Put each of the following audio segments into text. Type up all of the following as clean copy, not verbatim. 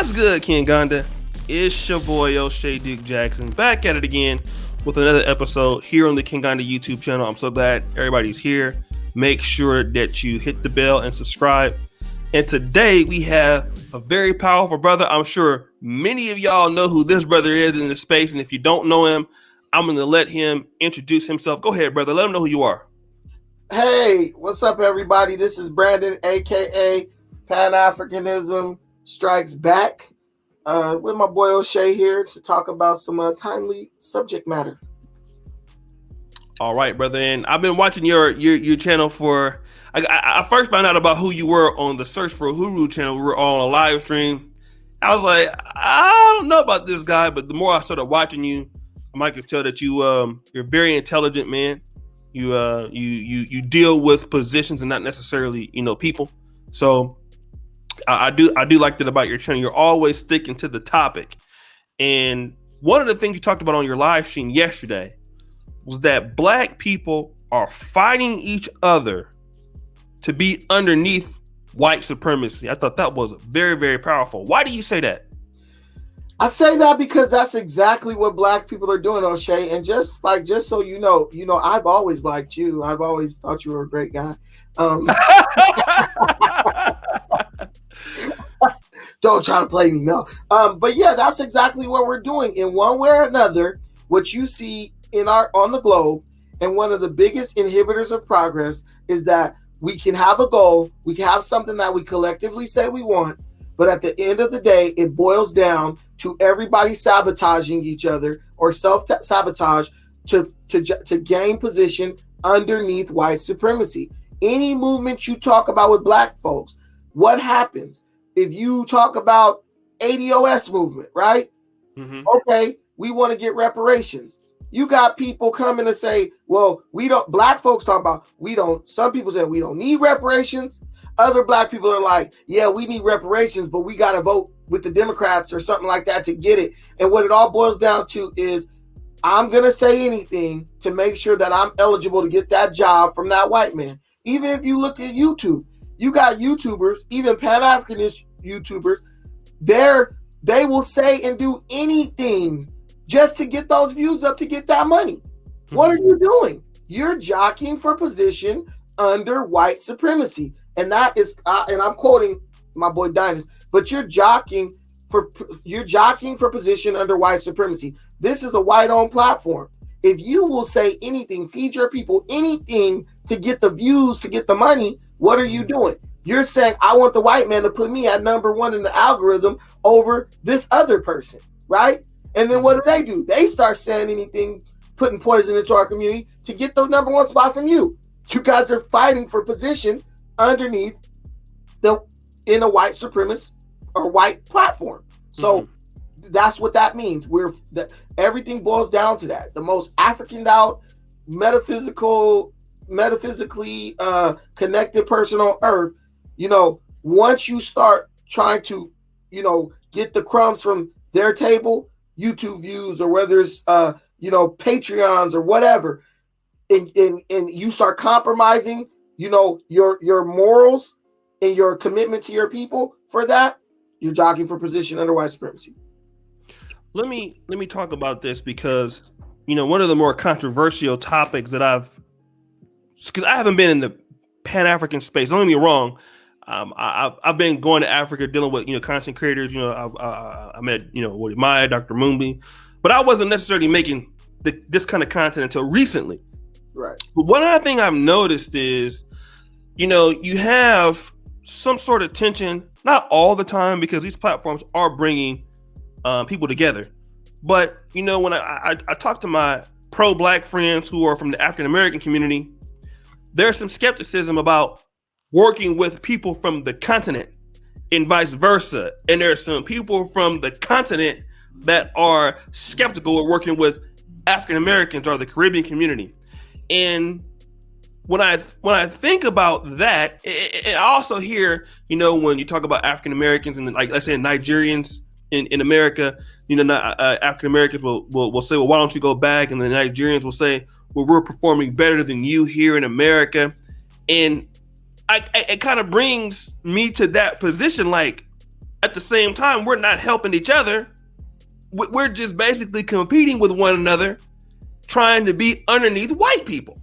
What's good, King Gonda? It's your boy O'Shea Duke Jackson back at it again with another episode here on the King Gonda YouTube channel. I'm so glad everybody's here. Make sure that you hit the bell and subscribe. And today we have a very powerful brother. I'm sure many of y'all know who this brother is in the space. And if you don't know him, I'm going to let him introduce himself. Go ahead, brother. Let him know who you are. Hey, what's up, everybody? This is Brandon, a.k.a. Pan-Africanism Strikes Back, with my boy O'Shea here to talk about some timely subject matter. All right, brother. And I've been watching your channel for... I first found out about who you were on the Search for Uhuru channel. We were all on a live stream. I was like, I don't know about this guy, but the more I started watching you, I could tell that you're a very intelligent man. You deal with positions and not necessarily people. So I do like that about your channel. You're always sticking to the topic. And one of the things you talked about on your live stream yesterday was that Black people are fighting each other to be underneath white supremacy. I thought that was very, very powerful. Why do you say that? I say that because that's exactly what Black people are doing, O'Shea. And just so you know, I've always liked you. I've always thought you were a great guy. Don't try to play me, no. But yeah, that's exactly what we're doing. In one way or another, what you see on the globe, and one of the biggest inhibitors of progress is that we can have a goal, we can have something that we collectively say we want, but at the end of the day, it boils down to everybody sabotaging each other or self-sabotage to gain position underneath white supremacy. Any movement you talk about with Black folks, what happens? If you talk about ADOS movement, right? Mm-hmm. Okay, we want to get reparations. You got people coming to say, well, Black folks talk about, some people say we don't need reparations. Other Black people are like, yeah, we need reparations, but we got to vote with the Democrats or something like that to get it. And what it all boils down to is, I'm going to say anything to make sure that I'm eligible to get that job from that white man. Even if you look at YouTube, you got YouTubers, even Pan-Africanist YouTubers, they will say and do anything just to get those views up, to get that money. What are you doing? You're jockeying for position under white supremacy. And that is, and I'm quoting my boy Dynast, but you're jockeying for position under white supremacy. This is a white-owned platform. If you will say anything, feed your people anything to get the views, to get the money, what are you doing? You're saying, I want the white man to put me at number one in the algorithm over this other person, right? And then what do? They start saying anything, putting poison into our community to get the number one spot from you. You guys are fighting for position underneath in a white supremacist or white platform. So that's what that means. Everything boils down to that. The most Africaned out, metaphysically connected person on earth. Once you start trying to, get the crumbs from their table, YouTube views, or whether it's Patreons or whatever, and you start compromising, your morals and your commitment to your people for that, you're jockeying for position under white supremacy. Let me talk about this because one of the more controversial topics that because I haven't been in the Pan-African space. Don't get me wrong. I've been going to Africa dealing with content creators. I met Maya, Dr. Mumbi, but I wasn't necessarily making this kind of content until recently. Right. But one other thing I've noticed is, you have some sort of tension, not all the time, because these platforms are bringing people together. But when I talk to my pro-Black friends who are from the African American community, there's some skepticism about working with people from the continent and vice versa. And there's some people from the continent that are skeptical of working with African Americans or the Caribbean community. And when I think about that, I also hear, when you talk about African Americans and like, let's say Nigerians in America, African Americans will say, well, why don't you go back? And the Nigerians will say, well, we're performing better than you here in America. And it kind of brings me to that position. Like, at the same time, we're not helping each other. We're just basically competing with one another, trying to be underneath white people.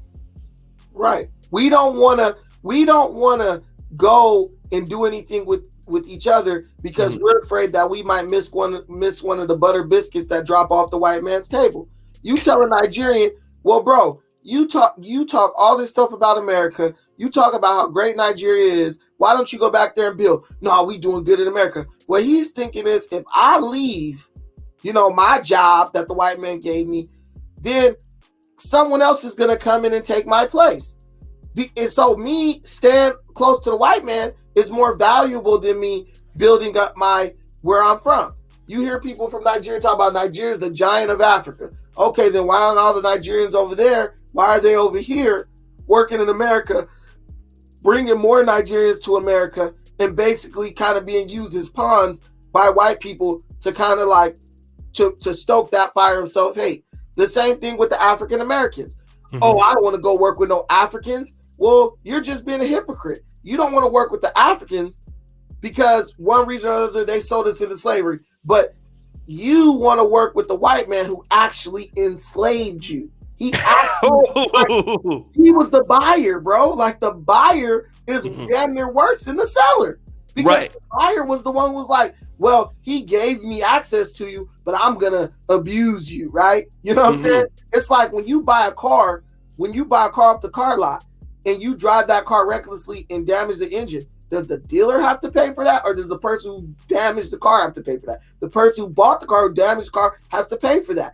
Right. We don't want to go and do anything with each other because we're afraid that we might miss one of the butter biscuits that drop off the white man's table. You tell a Nigerian, well, bro, you talk all this stuff about America. You talk about how great Nigeria is. Why don't you go back there and build? No, we doing good in America. What he's thinking is, if I leave, my job that the white man gave me, then someone else is going to come in and take my place. And so me stand close to the white man is more valuable than me building up where I'm from. You hear people from Nigeria talk about Nigeria is the giant of Africa. Okay, then why aren't all the Nigerians over there? Why are they over here working in America, bringing more Nigerians to America and basically kind of being used as pawns by white people to kind of like to stoke that fire of self-hate? The same thing with the African Americans. Oh, I don't want to go work with no Africans. Well, you're just being a hypocrite. You don't want to work with the Africans because one reason or another they sold us into slavery. But you want to work with the white man who actually enslaved you. He was the buyer, bro. Like the buyer is damn near worse than the seller. Because the buyer was the one who was like, well, he gave me access to you, but I'm going to abuse you, right? You know what I'm saying? It's like when you buy a car off the car lot and you drive that car recklessly and damage the engine, does the dealer have to pay for that, or does the person who damaged the car have to pay for that? The person who bought the car, who damaged the car, has to pay for that.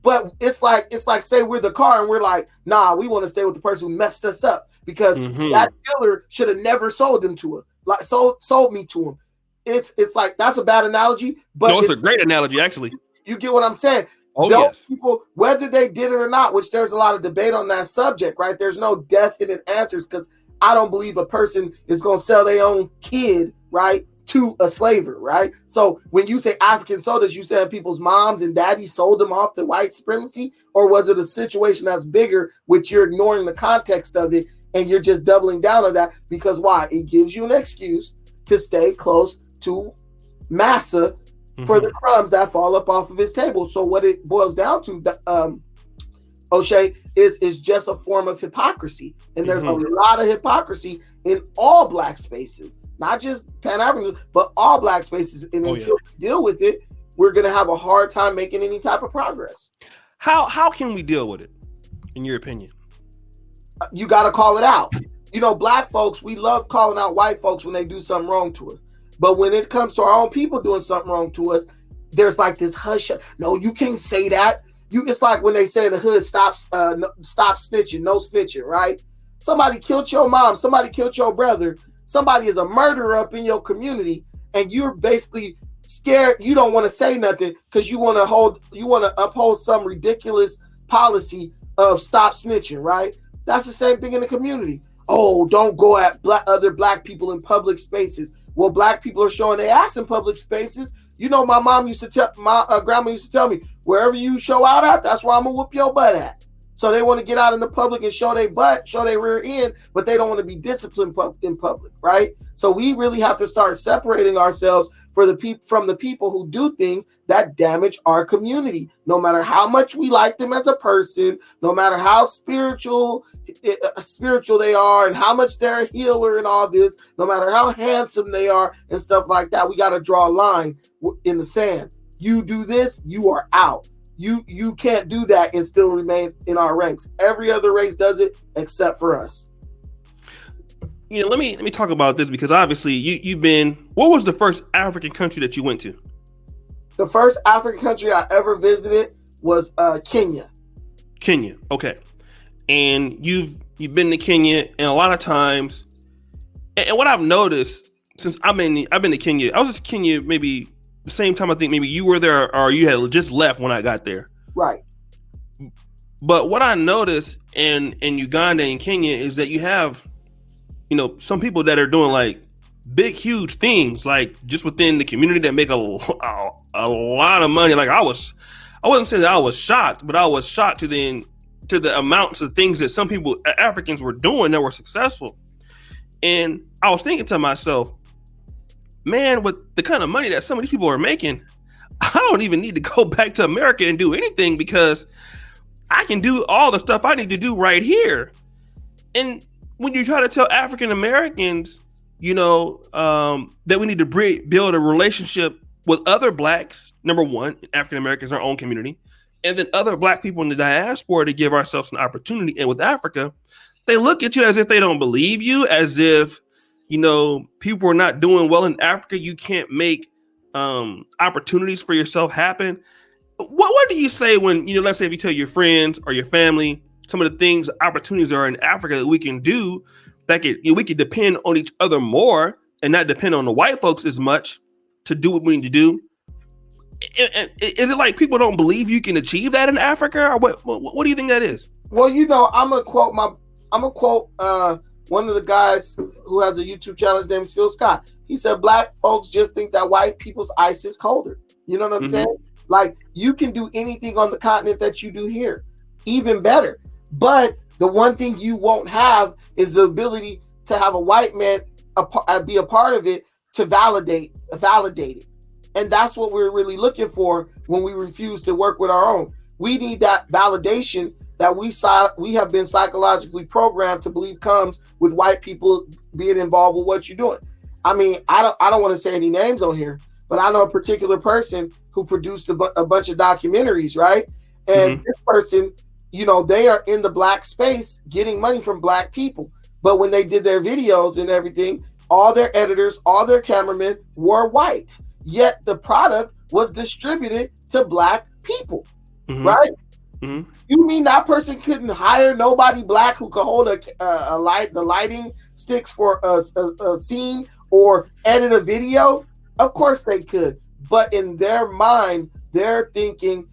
But it's like say we're the car and we're like, nah, we want to stay with the person who messed us up because that dealer should have never sold them to us, like sold me to him. It's like that's a bad analogy, but no, it's a great analogy actually. You get what I'm saying? Oh, those yes. people, whether they did it or not, which there's a lot of debate on that subject, right? There's no definite answers because I don't believe a person is going to sell their own kid, right, to a slaver, right? So when you say African soldiers, you said people's moms and daddies sold them off to white supremacy, or was it a situation that's bigger, which you're ignoring the context of it and you're just doubling down on that because why? It gives you an excuse to stay close to massa for the crumbs that fall up off of his table. So what it boils down to, O'Shea, is just a form of hypocrisy. And there's a lot of hypocrisy in all black spaces, not just Pan-Africanism, but all black spaces. And until we deal with it, we're going to have a hard time making any type of progress. How can we deal with it, in your opinion? You got to call it out. Black folks, we love calling out white folks when they do something wrong to us. But when it comes to our own people doing something wrong to us, there's like this hush. No, you can't say that. It's like when they say in the hood, stop snitching, no snitching, right? Somebody killed your mom, somebody killed your brother, somebody is a murderer up in your community, and you're basically scared. You don't want to say nothing because you want to uphold some ridiculous policy of stop snitching, right? That's the same thing in the community. Oh, don't go at other black people in public spaces. Well, black people are showing their ass in public spaces. My grandma used to tell me, wherever you show out at, that's where I'm gonna whoop your butt at. So they want to get out in the public and show their butt, show their rear end, but they don't want to be disciplined in public, right? So we really have to start separating ourselves from the people who do things that damage our community. No matter how much we like them as a person, no matter how spiritual they are and how much they're a healer and all this, no matter how handsome they are and stuff like that, we got to draw a line in the sand. You do this, you are out. You can't do that and still remain in our ranks. Every other race does it except for us. Let me talk about this because obviously you've been. What was the first African country that you went to? The first African country I ever visited was Kenya. Kenya, okay. And you've been to Kenya, and a lot of times, and what I've noticed since I've been to Kenya, I was in Kenya maybe the same time. I think maybe you were there or you had just left when I got there. Right. But what I noticed in Uganda and Kenya is that you have, some people that are doing like big, huge things, like just within the community that make a lot of money. Like I wouldn't say that I was shocked, but I was shocked to the amounts of things that some people, Africans, were doing that were successful. And I was thinking to myself, man, with the kind of money that some of these people are making, I don't even need to go back to America and do anything because I can do all the stuff I need to do right here. And when you try to tell African Americans, that we need to build a relationship with other blacks, number one, African Americans, our own community, and then other black people in the diaspora to give ourselves an opportunity. And with Africa, they look at you as if they don't believe you, as if, people are not doing well in Africa. You can't make opportunities for yourself happen. What do you say when, let's say if you tell your friends or your family some of the things, opportunities are in Africa that we can do, that we could depend on each other more and not depend on the white folks as much to do what we need to do? Is it like people don't believe you can achieve that in Africa, or what do you think that is? Well, I'm gonna quote one of the guys who has a YouTube channel. His name is Phil Scott. He said, "Black folks just think that white people's ice is colder." You know what I'm saying? Like, you can do anything on the continent that you do here, even better. But the one thing you won't have is the ability to have a white man be a part of it to validate it. And that's what we're really looking for when we refuse to work with our own. We need that validation that we have been psychologically programmed to believe comes with white people being involved with what you're doing. I mean, I don't want to say any names on here, but I know a particular person who produced a bunch of documentaries, right? And this person, they are in the black space getting money from black people. But when they did their videos and everything, all their editors, all their cameramen were white. Yet the product was distributed to black people, right? You mean that person couldn't hire nobody black who could hold the lighting sticks for a scene or edit a video? Of course they could. But in their mind, they're thinking,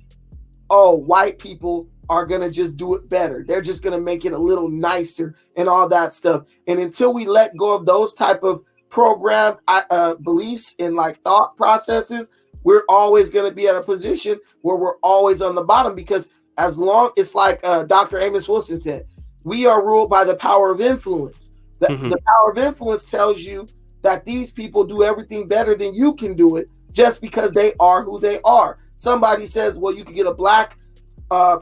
oh, white people are going to just do it better. They're just going to make it a little nicer and all that stuff. And until we let go of those type of programmed beliefs and like thought processes, we're always going to be at a position where we're always on the bottom, because as long, it's like Dr. Amos Wilson said, we are ruled by the power of influence. The power of influence tells you that these people do everything better than you can do it just because they are who they are. Somebody says, well, you could get a black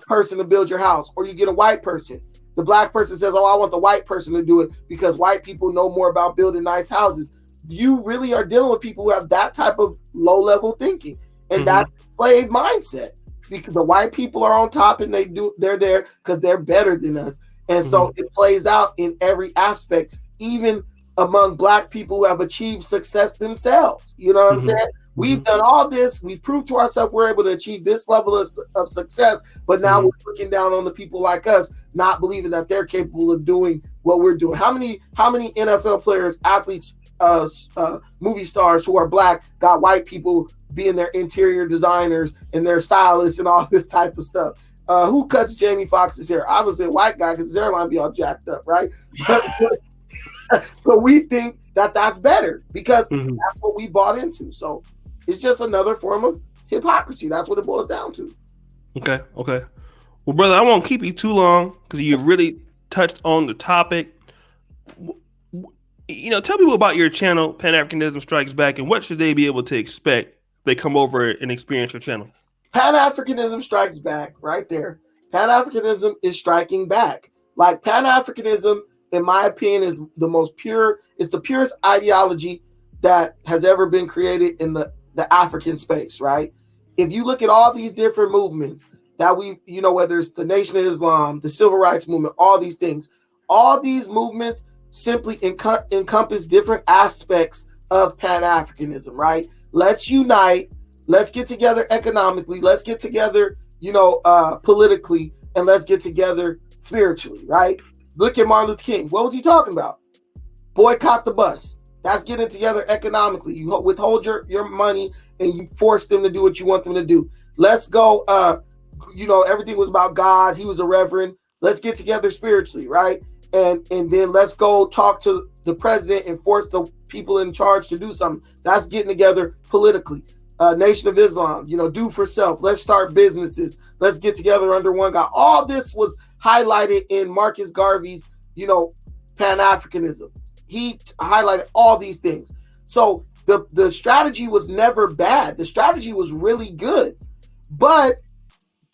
person to build your house, or you get a white person. The black person says, oh, I want the white person to do it because white people know more about building nice houses. You really are dealing with people who have that type of low-level thinking, and that slave mindset. Because the white people are on top and they're there because they're better than us. And so it plays out in every aspect, even among black people who have achieved success themselves. You know what I'm saying? We've done all this. We've proved to ourselves we're able to achieve this level of success, but now we're looking down on the people like us, not believing that they're capable of doing what we're doing. How many NFL players, athletes, movie stars who are black got white people being their interior designers and their stylists and all this type of stuff? Who cuts Jamie Foxx's hair? Obviously a white guy, because his hairline be all jacked up, right? But we think that that's better because that's what we bought into. So it's just another form of hypocrisy. That's what it boils down to. Okay. Well, brother, I won't keep you too long because you really touched on the topic. Tell people about your channel, Pan-Africanism Strikes Back, and what should they be able to expect if they come over and experience your channel? Pan-Africanism Strikes Back, right there. Pan-Africanism is striking back. Like, Pan-Africanism, in my opinion, is the most pure, it's the purest ideology that has ever been created in the African space, right? If you look at all these different movements that whether it's the Nation of Islam, the Civil Rights Movement, all these things, all these movements simply encompass different aspects of Pan-Africanism, right? Let's unite, let's get together economically, let's get together, politically, and let's get together spiritually, right? Look at Martin Luther King. What was he talking about? Boycott the bus. That's getting together economically. You withhold your money and you force them to do what you want them to do. Let's go, everything was about God. He was a reverend. Let's get together spiritually, right? And then let's go talk to the president and force the people in charge to do something. That's getting together politically. Nation of Islam, do for self. Let's start businesses. Let's get together under one God. All this was highlighted in Marcus Garvey's, Pan-Africanism. He highlighted all these things. So the strategy was never bad. The strategy was really good. But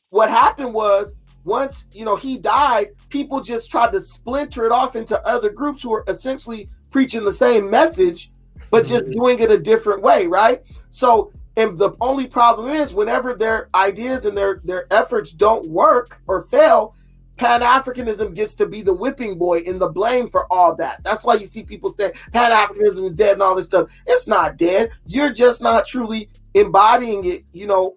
what happened was, once he died, people just tried to splinter it off into other groups who were essentially preaching the same message, but just doing it a different way, right? So, and the only problem is, whenever their ideas and their efforts don't work or fail, Pan-Africanism gets to be the whipping boy and the blame for all that. That's why you see people say Pan-Africanism is dead and all this stuff. It's not dead. You're just not truly embodying it,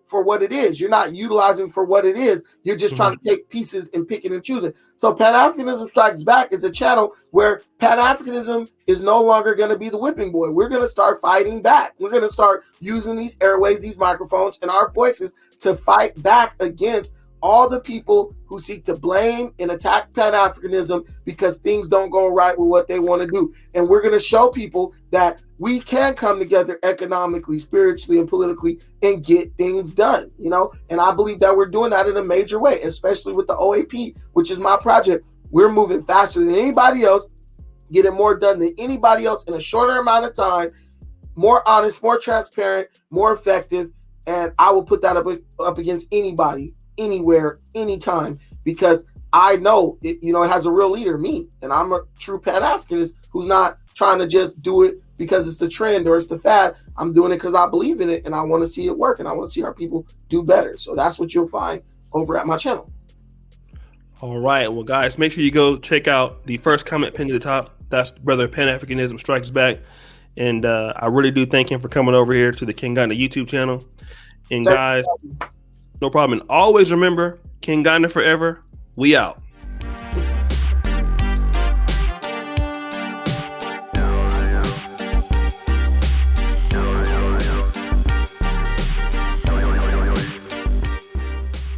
for what it is. You're not utilizing for what it is. You're just trying to take pieces and pick it and choose it. So Pan-Africanism Strikes Back is a channel where Pan-Africanism is no longer going to be the whipping boy. We're going to start fighting back. We're going to start using these airways, these microphones, and our voices to fight back against all the people who seek to blame and attack Pan-Africanism because things don't go right with what they want to do. And we're going to show people that we can come together economically, spiritually, and politically and get things done, And I believe that we're doing that in a major way, especially with the OAP, which is my project. We're moving faster than anybody else, getting more done than anybody else in a shorter amount of time, more honest, more transparent, more effective. And I will put that up against anybody, anywhere, anytime, because I know it, it has a real leader, me, and I'm a true Pan-Africanist who's not trying to just do it because it's the trend or it's the fad. I'm doing it because I believe in it and I want to see it work and I want to see our people do better. So that's what you'll find over at my channel. All right, well, guys, make sure you go check out the first comment pinned to the top. That's Brother Pan-Africanism Strikes Back, and I really do thank him for coming over here to the King Ganda YouTube channel. And guys, no problem. And always remember, King Ganda forever. We out.